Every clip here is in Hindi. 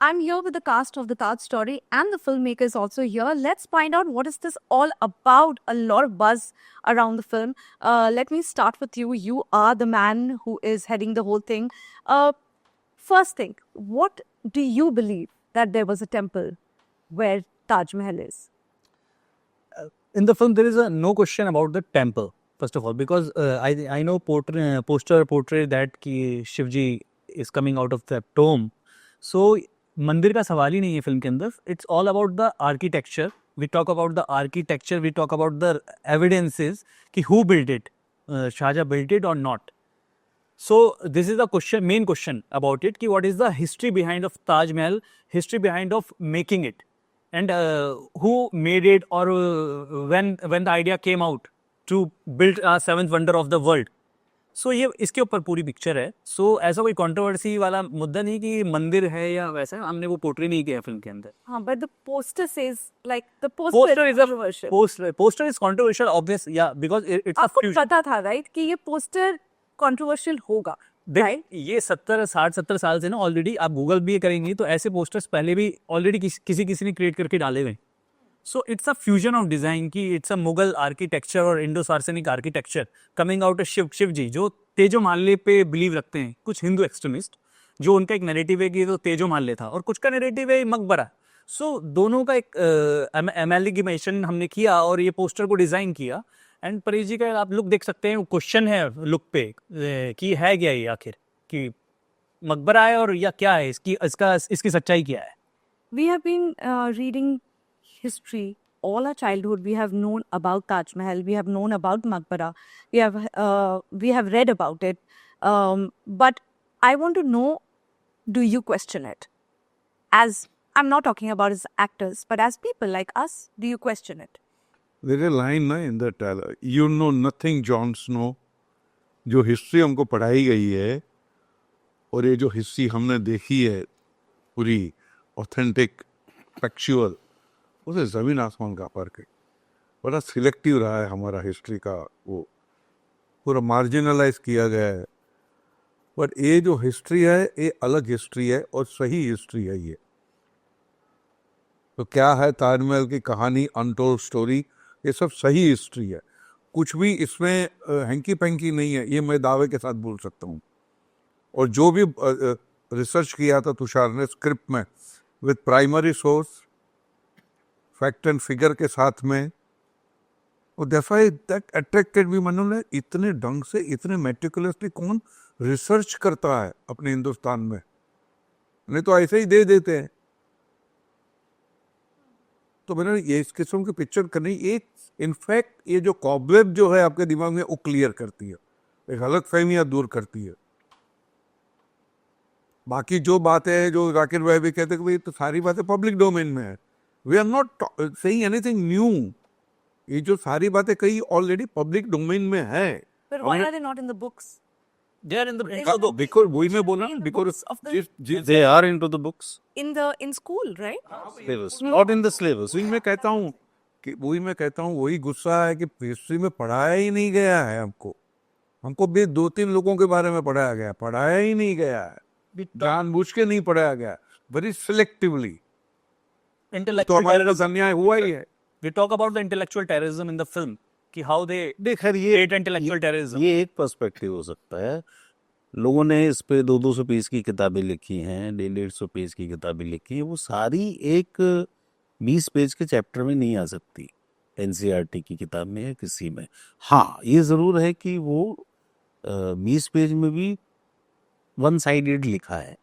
I'm here with the cast of the Taj Story and the filmmakers also here. Let's find out what is this all about. A lot of buzz around the film. Let me start with you. You are the man who is heading the whole thing. Uh, First thing, what do you believe that there was a temple where Taj Mahal is? In the film, there is no question about the temple, first of all, because I know poster portray that कि Shivji is coming out of the tomb. So मंदिर का सवाल ही नहीं है फिल्म के अंदर. It's all about the architecture. We talk about the architecture. We talk about the evidences कि who built it, Shahjahan built it or not. So this is the question, main question about it. कि what is the history behind of Taj Mahal, history behind of making it, and who made it, or when the idea came out to build a seventh wonder of the world. So ये इसके ऊपर पूरी पिक्चर है. So ऐसा कोई कंट्रोवर्सी वाला मुद्दा नहीं कि मंदिर है या वैसा है. हमने वो पोर्ट्रे नहीं किया फिल्म के अंदर. हाँ, but the poster says like the poster is controversial. Poster is controversial, obvious, yeah, because it's a आपको fusion. पता था राइट कि ये पोस्टर कंट्रोवर्शियल होगा. देख, ये 60-70 साल से ना ऑलरेडी आप गूगल भी करेंगे तो ऐसे पोस्टर्स पहले भी ऑलरेडी किसी ने क्रिएट करके डाले हुए. So it's a fusion of design की इट्स अ मुगल आर्किटेक्चर और Indo Saracenic architecture coming out of Shiva ji जो तेजो माल्ले पे बिलीव रखते हैं कुछ हिंदू एक्सट्रीमिस्ट, जो उनका एक नैरेटिव है कि तो तेजो माल्ले था और कुछ का नैरेटिव है मकबरा. सो दोनों का एक एमेलिगमेशन हमने किया और ये पोस्टर को डिजाइन किया. एंड परेश जी का आप लुक देख सकते हैं, क्वेश्चन है लुक पे कि है क्या ये आखिर, कि मकबरा है और या क्या है, इसकी सच्चाई क्या है. We have been reading history all our childhood. We have known about Taj Mahal. We have known about Maqbara. We have read about it. But I want to know, do you question it? As I'm not talking about as actors, but as people like us, do you question it? There is a line na in the dialogue, you know nothing Jon Snow. जो हिस्ट्री हमको पढ़ाई गई है और ये जो हिस्ट्री हमने देखी है पूरी ऑथेंटिक फैक्चुअल, उसे ज़मीन आसमान का फर्क है. बड़ा सिलेक्टिव रहा है हमारा हिस्ट्री का, वो पूरा मार्जिनलाइज किया गया है. बट ये जो हिस्ट्री है ये अलग हिस्ट्री है और सही हिस्ट्री है. ये तो क्या है ताजमहल की कहानी, अनटोल्ड स्टोरी, ये सब सही हिस्ट्री है. कुछ भी इसमें हैंकी पैंकी नहीं है, ये मैं दावे के साथ बोल सकता हूँ. और जो भी रिसर्च किया था तुषार ने स्क्रिप्ट में with primary source, fact and figure के साथ में, और दैट्स व्हाई दैट अट्रैक्टेड मी. मनोज, इतने ढंग से इतने मेटिकुलसली कौन रिसर्च करता है अपने हिंदुस्तान में? नहीं तो ऐसे ही दे देते हैं. तो मैंने ये इस किस्म की पिक्चर करनी, एक इनफैक्ट ये जो कॉबवेब जो है आपके दिमाग में वो क्लियर करती है, एक गलत फहमियाँ दूर करती है. बाकी जो बातें हैं जो राकेश भाई भी कहते हैं कि तो सारी बातें पब्लिक डोमेन में है. We are not saying anything new. ये जो सारी बातें कही ऑलरेडी पब्लिक डोमेन में है. But why are they not in the books? They are in the because वही मैं बोला ना, In the because books of the- They are into the books. in school, right? Syllabus. Not in the syllabus. वही मैं कहता हूँ वही गुस्सा है कि हिस्ट्री में पढ़ाया ही नहीं गया है. हमको भी 2-3 लोगों के बारे में पढ़ाया ही नहीं गया है. जानबूझ के नहीं पढ़ाया गया, वेरी सिलेक्टिवली. तो हमारे साथ अन्याय हुआ ही है. We talk about the intellectual terrorism in the film, कि how they खैर ये create intellectual terrorism. ये एक पर्सपेक्टिव हो सकता है. लोगों ने इस पे 200 पेज की किताबें लिखी हैं, 150 पेज की किताबें लिखी हैं. वो सारी एक 20 पेज के चैप्टर में नहीं आ सकती एनसीईआरटी की किताब में या किसी में. हाँ, ये ज़रूर है कि वो 20 पेज में भी वन साइडेड लिखा है.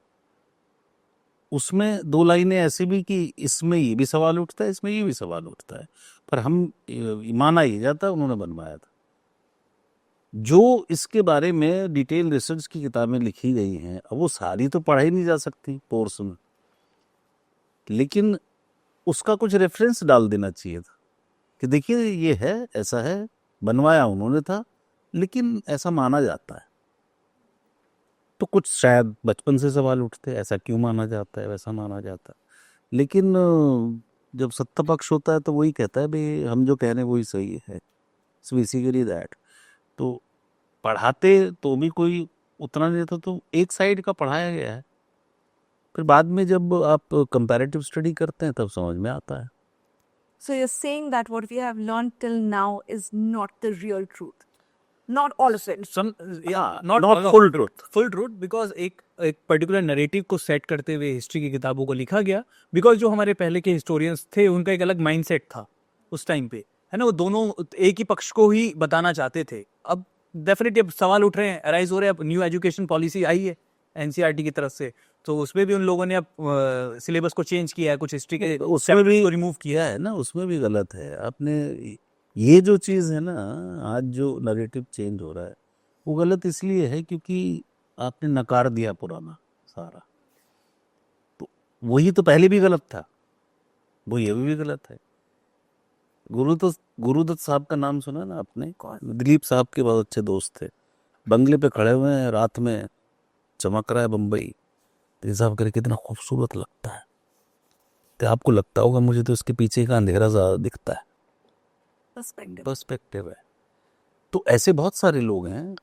उसमें 2 लाइनें ऐसी भी कि इसमें ये भी सवाल उठता है, इसमें ये भी सवाल उठता है, पर हम माना ये जाता है उन्होंने बनवाया था. जो इसके बारे में डिटेल रिसर्च की किताबें लिखी गई हैं, अब वो सारी तो पढ़ाई नहीं जा सकती कोर्स में, लेकिन उसका कुछ रेफरेंस डाल देना चाहिए था कि देखिए ये है, ऐसा है, बनवाया उन्होंने था, लेकिन ऐसा माना जाता है. तो कुछ शायद बचपन से सवाल उठते, ऐसा क्यों माना जाता है, वैसा माना जाता है. लेकिन जब सत्ता पक्ष होता है तो वही कहता है भाई हम जो कह रहे हैं वही सही है. It's basically that. तो पढ़ाते तो भी कोई उतना नहीं था, तो एक साइड का पढ़ाया गया है. फिर बाद में जब आप कंपैरेटिव स्टडी करते हैं तब समझ में आता है। So you're saying that what we have learned till now is not the real truth. Not all of it. Some, yeah, not all of full it. truth. Full truth, because एक पर्टिकुलर नरेटिव को सेट करते हुए हिस्ट्री की किताबों को लिखा गया, बिकॉज जो हमारे पहले के हिस्टोरियंस थे उनका एक अलग माइंडसेट था उस टाइम पे, है ना, वो दोनों एक ही पक्ष को ही बताना चाहते थे। अब डेफिनेटली अब सवाल उठ रहे हैं, अराइज हो रहे हैं, अब न्यू एजुकेशन पॉलिसी आई है एनसीईआरटी की तरफ से, तो उसमें भी उन लोगों ने अब सिलेबस को चेंज किया है, कुछ हिस्ट्री के उसमें भी रिमूव किया है ना, उसमें भी गलत है। आपने ये जो चीज़ है ना, आज जो नरेटिव चेंज हो रहा है वो गलत इसलिए है क्योंकि आपने नकार दिया पुराना सारा। तो वही तो पहले भी गलत था, वो ये भी गलत है। गुरुदत्त साहब का नाम सुना ना आपने? दिलीप साहब के बहुत अच्छे दोस्त थे, बंगले पे खड़े हुए हैं, रात में चमक रहा है बम्बई, तो साहब करे कितना खूबसूरत लगता है, तो आपको लगता होगा मुझे तो इसके पीछे का अंधेरा ज़्यादा दिखता है। पर्सपेक्टिव है। तो ऐसे बहुत सारे लोग हैं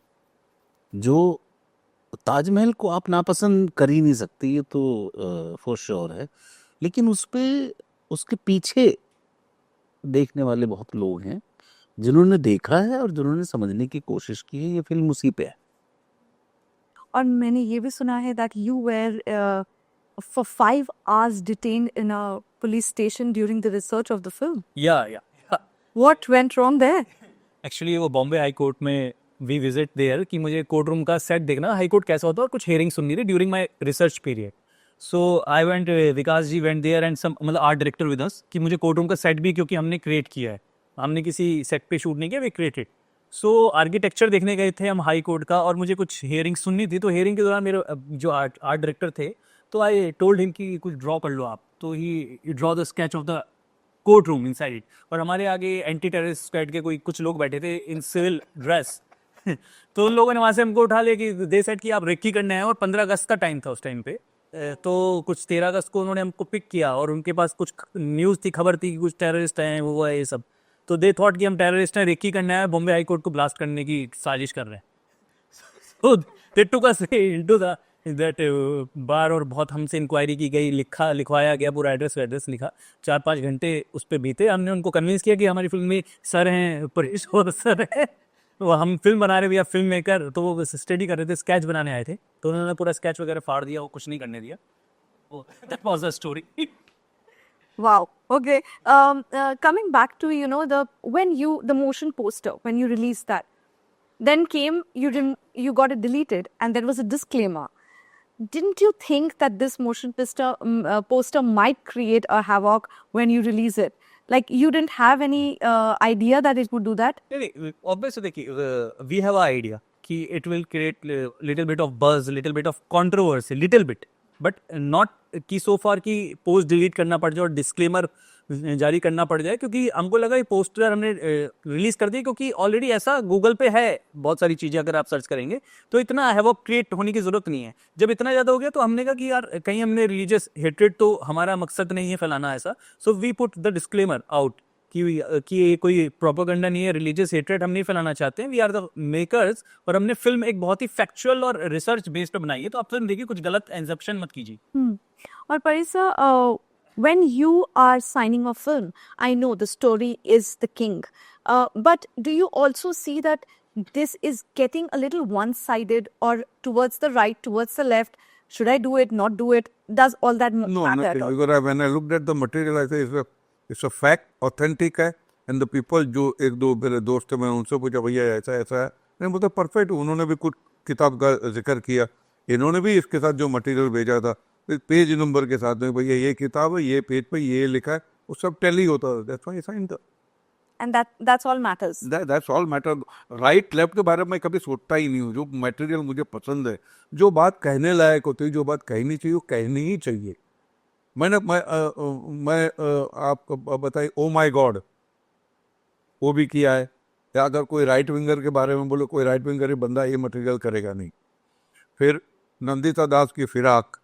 जो ताजमहल को आप नापसंद कर ही नहीं सकती, ये तो फॉर श्योर है, लेकिन उस पे उसके पीछे देखने वाले बहुत लोग हैं जिन्होंने देखा है और जिन्होंने समझने की कोशिश की है। ये फिल्म उसी पे है। और मैंने ये भी सुना है that you were for 5 hours detained in a police station during the research of the film. या What went wrong there? Actually वो बॉम्बे हाई कोर्ट में वी विजिट देयर कि मुझे कोर्ट रूम का सेट देखना, हाई कोर्ट कैसा होता है, और कुछ हियरिंग सुननी थी during my research period. So I went, Vikas ji went there and some मतलब आर्ट डायरेक्टर विद अस, कि मुझे कोर्ट रूम का सेट भी, क्योंकि हमने क्रिएट किया है, हमने किसी सेट पे शूट नहीं किया, वी क्रिएटेड। सो आर्किटेक्चर देखने गए थे हम हाई कोर्ट का, और मुझे कुछ हियरिंग सुननी थी। तो हियरिंग के दौरान मेरे जो आर्ट डायरेक्टर थे, तो आई टोल्ड हिम कि कुछ ड्रॉ कर लो आप, तो he draw the sketch of the courtroom inside it. और हमारे आगे एंटी टेररिस्ट स्क्वाड के कुछ लोग बैठे थे इन सिविल ड्रेस तो उन लोगों ने वहाँ से हमको उठा लिया कि दे सेट कि आप रेकी करना है, और 15 अगस्त का टाइम था उस टाइम पे। तो कुछ 13 अगस्त को उन्होंने हमको पिक किया, और उनके पास कुछ न्यूज़ थी, खबर थी कि कुछ टेररिस्ट हैं, वो है ये सब। तो दे थॉट कि हम टेररिस्ट हैं, रेकी करना है, बॉम्बे हाई कोर्ट को ब्लास्ट करने की साजिश कर रहे हैं। तो दे टुक अस इनटू दैट बार, और बहुत हमसे इंक्वायरी की गई, लिखवाया गया, पूरा एड्रेस लिखा, 4-5 घंटे उस पर बीते। हमने उनको कन्विंस किया कि हमारी फिल्म में सर हैं, परेश और सर है, तो हम फिल्म बना रहे भैया, फिल्म मेकर। तो वो स्टडी कर रहे थे, स्केच बनाने आए थे, तो उन्होंने पूरा स्केच वगैरह फाड़ दिया, वो कुछ नहीं करने दिया। That was the story. Wow. Okay. Coming back to the motion poster, when you released that, then came you got it deleted, and there was a disclaimer. Didn't you think that this motion poster might create a havoc when you release it? Like, you didn't have any idea that it would do that? नहीं, ऑब्वियसली देखिए, वी हैव अ आइडिया कि it will create little bit of बज, little bit of controversy, little bit, but not कि सो फार की पोस्ट डिलीट करना पड़ जाए और डिस्क्लेमर जारी करना पड़ जाए, क्योंकि हमको लगा ये पोस्टर हमने रिलीज कर दिया, क्योंकि ऑलरेडी ऐसा गूगल पे है बहुत सारी चीज़ें, अगर आप सर्च करेंगे तो इतना हैवॉक क्रिएट होने की जरूरत नहीं है। जब इतना ज़्यादा हो गया तो हमने कहा कि यार कहीं हमने रिलीजियस हेट्रेड, तो हमारा मकसद नहीं है फैलाना ऐसा। So we put the disclaimer out कि ये कोई प्रोपेगेंडा नहीं है, रिलीजियस हेट्रेड हम नहीं फैलाना चाहते हैं, वी आर द मेकर्स, और हमने फिल्म एक बहुत ही फैक्चुअल और रिसर्च बेस्ड बनाई है। तो आप फिल्म देखिए, कुछ गलत एंजप्शन मत कीजिए। और Parisa, when you are signing a film, I know the story is the king, but do you also see that this is getting a little one-sided, or towards the right, towards the left? Should I do it, not do it? Does all that No, matter at nothing. all? Because when I looked at the material, I say it's a fact, authentic है, and the people जो एक दो मेरे दोस्त थे, मैं उनसे पूछा भैया ऐसा ऐसा है, मैंने बोला परफेक्ट। उन्होंने भी कुछ किताब का जिक्र किया, इन्होंने भी इसके साथ जो मटेरियल भेजा था पेज नंबर के साथ में, भैया ये किताब है, ये पेज पे ये लिखा है, वो सब टैली होता था। That's why I signed the, And that's all matters. That's all matter. Right left के बारे में कभी सोचता ही नहीं हूँ। जो मटेरियल मुझे पसंद है, जो बात कहने लायक होती है, जो बात कहनी चाहिए, वो कहनी ही चाहिए। मैं आपको बताइए, ओ माय गॉड वो भी किया है। या अगर कोई राइट विंगर के बारे में बोलो, कोई राइट विंगर ही बंदा ये मटेरियल करेगा नहीं। फिर नंदिता दास की फिराक,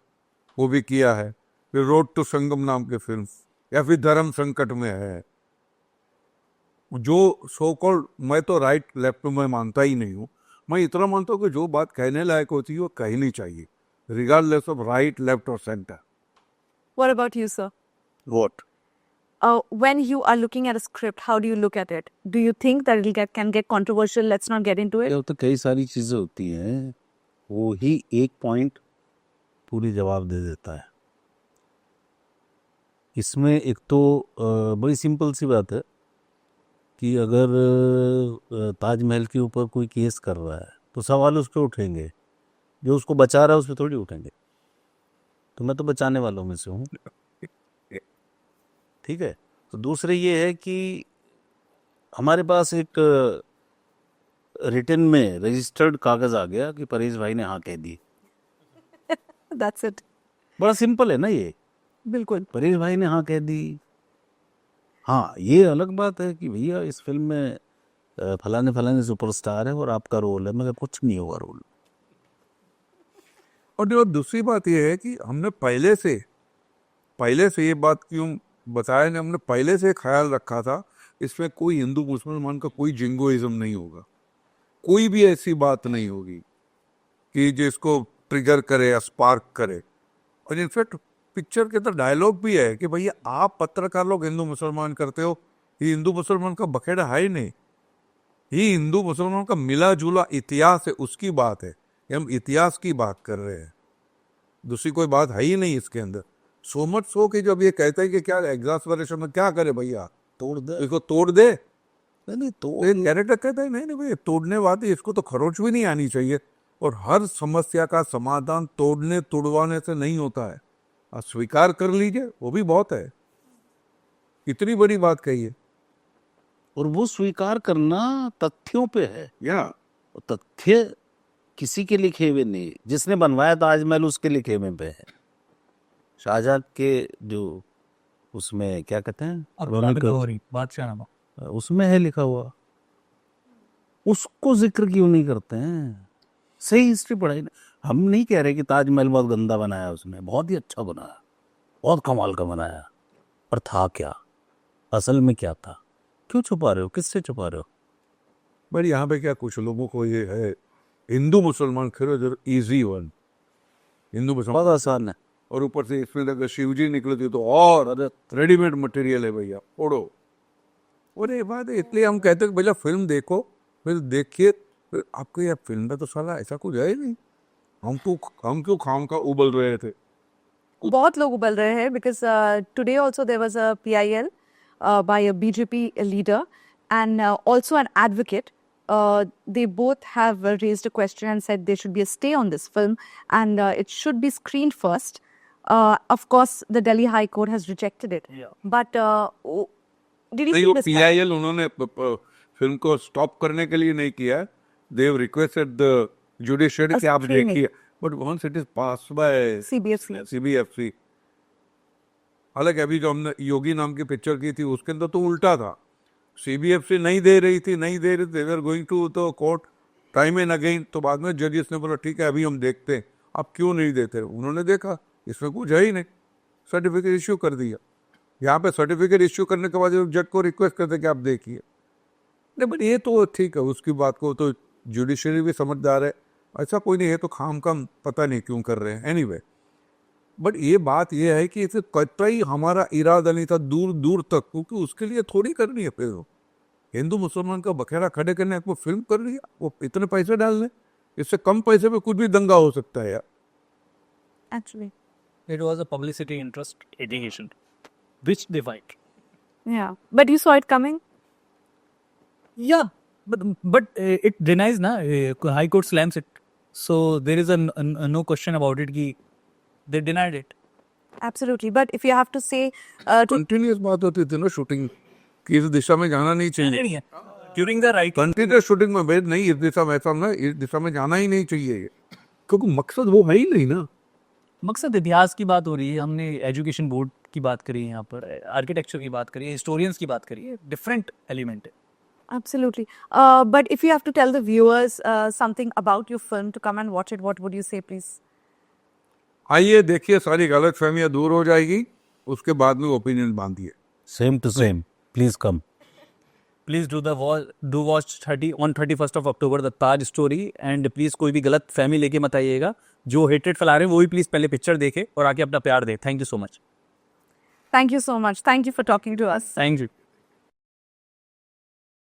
वो भी किया है। फिर रोड टू संगम नाम की फिल्म, या फिर धर्म संकट में है। जो सो कॉल्ड, मैं तो राइट लेफ्ट में मानता ही नहीं हूँ। मैं इतना मानता हूँ कि जो बात कहने लायक होती है वो कहनी चाहिए। regardless of right, left, or center. What about you, sir? What? When you are looking at a script, how do you look at it? Do you think that can get controversial? Let's not get into it. क्या होता है, कई सारी चीजें होती हैं, वो ही एक पॉइंट पूरी जवाब दे देता है। इसमें एक तो बड़ी सिंपल सी बात है कि अगर ताजमहल के ऊपर कोई केस कर रहा है तो सवाल उस पर उठेंगे, जो उसको बचा रहा है उस पर थोड़ी उठेंगे। तो मैं तो बचाने वालों में से हूँ, ठीक है। तो दूसरे ये है कि हमारे पास एक रिटन में रजिस्टर्ड कागज आ गया कि परेश भाई ने हाँ कह दी। That's it. बड़ा सिंपल है ना ये, बिल्कुल। परेश भाई ने हाँ कह दी। हाँ, ये अलग बात है कि भैया इस फिल्म में फलाने फलाने सुपरस्टार है और आपका रोल है, मगर कुछ नहीं होगा रोल। और जो दूसरी बात यह है कि हमने पहले से ये बात क्यों बताया नहीं, हमने पहले से ख्याल रखा था इसमें कोई हिंदू मुसलमान का कोई जिंगोइज्म नहीं होगा, कोई भी ऐसी बात नहीं होगी कि जिसको ट्रिगर करे या स्पार्क करे। और इनफैक्ट पिक्चर के अंदर डायलॉग भी है कि भैया आप पत्रकार लोग हिंदू मुसलमान करते हो, ये हिंदू मुसलमान का बखेड़ा है ही नहीं, ये हिंदू मुसलमान का मिला जुला इतिहास है, उसकी बात है। हम इतिहास की बात कर रहे हैं, दूसरी कोई बात है ही नहीं इसके अंदर। सो मच सो कि जब ये कहते हैं कि क्या एग्जास्परेशन में क्या करे भैया, तोड़ दे, इसको तोड़ दे, नहीं तोड़, कैरेक्टर कहता है नहीं भैया तोड़ने वाली इसको तो खरोच भी नहीं आनी चाहिए। और हर समस्या का समाधान तोड़ने तोड़वाने से नहीं होता है, आप स्वीकार कर लीजिए, वो भी बहुत है। इतनी बड़ी बात कही है, और वो स्वीकार करना तथ्यों पे है। या तथ्य किसी के लिखे हुए नहीं, जिसने बनवाया ताजमहल उसके लिखे हुए पे है। शाहजहां के जो उसमें क्या कहते हैं बादशाह, उसमें है लिखा हुआ, उसको जिक्र क्यों नहीं करते हैं? सही हिस्ट्री पढ़ाई ना। हम नहीं कह रहे कि ताजमहल बहुत गंदा बनाया उसने, बहुत ही अच्छा बनाया, बहुत कमाल का बनाया, पर था क्या, असल में क्या था? क्यों छुपा रहे हो, किससे छुपा रहे हो? बट यहाँ पे क्या कुछ लोगों को ये है हिंदू मुसलमान खैर इजी वन, हिंदू मुसलमान बहुत आसान है। और ऊपर से इसमें अगर शिव जी निकलती तो और रेडीमेड मटेरियल है भैया, फोड़ो। और ये बात है, इसलिए हम कहते हैं भैया फिल्म देखो, फिर देखिए, फिर आपको यह फिल्म में तो साला ऐसा कुछ है ही नहीं, हम क्यों खाम का उबल रहे थे। बहुत लोग उबल रहे हैं because today also there was a PIL by a BJP leader and also an advocate. They both have raised a question and said there should be a stay on this film and it should be screened first. Of course, the Delhi High Court has rejected it. Yeah. But did you नहीं, see वो this? PIL उन्होंने फिल्म को स्टॉप करने के लिए नहीं किया, they have requested the judiciary कि आप screening. देखिए, but once it is passed by CBFC. CBFC। हालांकि अभी जो हमने योगी नाम की पिक्चर की थी उसके अंदर तो उल्टा था, CBFC नहीं दे रही थी, they were going to the court time and again. तो बाद में जजेस ने बोला ठीक है अभी हम देखते हैं, आप क्यों नहीं देते, उन्होंने देखा इसमें कुछ है ही नहीं, सर्टिफिकेट इश्यू कर दिया। यहाँ पे सर्टिफिकेट इश्यू करने के बाद जज को रिक्वेस्ट करते कि आप देखिए, नहीं बट ये तो ठीक है, उसकी बात को तो जुडिशरी भी समझदार है, ऐसा कोई नहीं है तो खाम खाम पता नहीं क्यों कर रहे हैं। एनीवे, बट ये बात ये है कि इसे कतई हमारा इरादा नहीं था दूर दूर तक, क्योंकि उसके लिए थोड़ी करनी है फिल्म, हिंदू मुसलमान का बखेड़ा खड़े करने को फिल्म कर रही है, वो इतने पैसे डालने, इससे कम पैसे में कुछ भी दंगा हो सकता है यार। Actually, it was a publicity interest litigation, which they fight. yeah. But you saw it coming? Yeah, but it denies na, High Court slams it, so there is a no question about it कि they denied it. Absolutely. But if you have to say to continuous बात होती थी ना शूटिंग की, इस दिशा में जाना नहीं चाहिए, नहीं है during the right continuous shooting में भेद नहीं, इस दिशा में ऐसा ना, इस दिशा में जाना ही नहीं चाहिए ये, क्योंकि मकसद वो है ही नहीं ना। मकसद इतिहास की बात हो रही है, हमने एजुकेशन बोर्ड की बात करी है, यहाँ पर आर्किटेक्चर की बात करी है, हिस्टोरियंस की बात करी है, डिफरेंट एलिमेंट है। absolutely. But if you have to tell the viewers something about your film to come and watch it, what would you say, please? आइए देखिए, सारी गलत फहमियाँ दूर हो जाएगी, उसके बाद में ओपिनियन बांधिए। Same to same, please come. Please do watch 31st of October the Taj story, and please कोई भी गलत फहमी लेके मत आइएगा, जो हेट्रेड फैला रहे हैं वो भी प्लीज पहले पिक्चर देखे और आके अपना प्यार दे। Thank you so much. Thank you so much. Thank you for talking to us. Thank you.